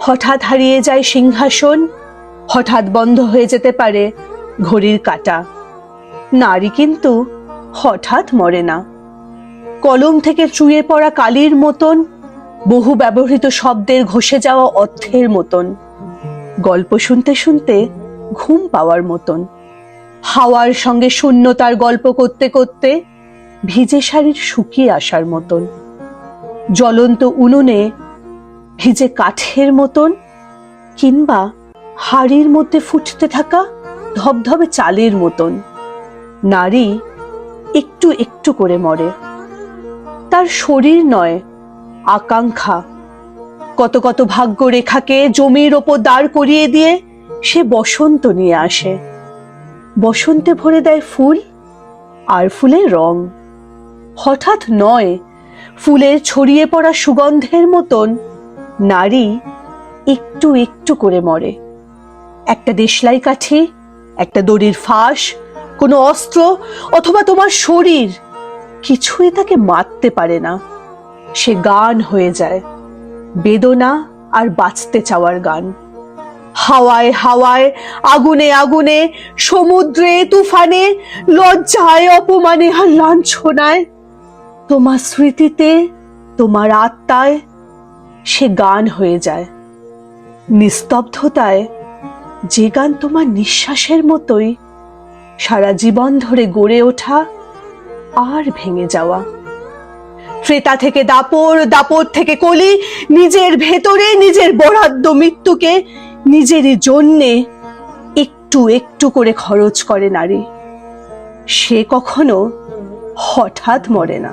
হঠাৎ হারিয়ে যায় সিংহাসন, হঠাৎ বন্ধ হয়ে যেতে পারে ঘড়ির কাঁটা। নারী কিন্তু হঠাৎ মরে না। কলম থেকে চুইয়ে পড়া কালির মতন, বহু ব্যবহৃত শব্দের ঘষে যাওয়া অর্থের মতন, গল্প শুনতে শুনতে ঘুম পাওয়ার মতন, হাওয়ার সঙ্গে শূন্যতার গল্প করতে করতে ভিজে শাড়ির শুকিয়ে আসার মতন, জ্বলন্ত উনুনে ভিজে কাঠের মতন, কিংবা হাড়ির মধ্যে ফুটতে থাকা ধবধবে চালের মতন। নারী একটু একটু করে মরে। তার শরীর নয়, আকাঙ্ক্ষা। কত কত ভাগ্য রেখাকে জমির ওপর দাঁড় করিয়ে দিয়ে সে বসন্ত নিয়ে আসে। বসন্তে ভরে দেয় ফুল আর ফুলের রং। হঠাৎ নয়, ফুলের ছড়িয়ে পড়া সুগন্ধের মতন নারী একটু একটু করে মরে। একটা দেশলাই কাঠি, একটা দড়ির ফাঁস, কোনো অস্ত্র অথবা তোমার শরীর কিছুই তাকে মারতে পারে না। সে গান হয়ে যায়, বেদনা আর বাঁচতে চাওয়ার গান। হাওয়ায় হাওয়ায়, আগুনে আগুনে, সমুদ্রে তুফানে, লজ্জায় অপমানে আর লাঞ্ছনায়, তোমার স্মৃতিতে, তোমার আত্মায় সে গান হয়ে যায়। নিস্তব্ধতায় যে গান তোমার নিঃশ্বাসের মতোই, সারা জীবন ধরে গড়ে ওঠা আর ভেঙে যাওয়া। ত্রেতা থেকে দাপর, দাপর থেকে কলি, নিজের ভেতরে নিজের বরাদ্দ মৃত্যুকে নিজেরই জন্যে একটু একটু করে খরচ করে নারী। সে কখনো হঠাৎ মরে না।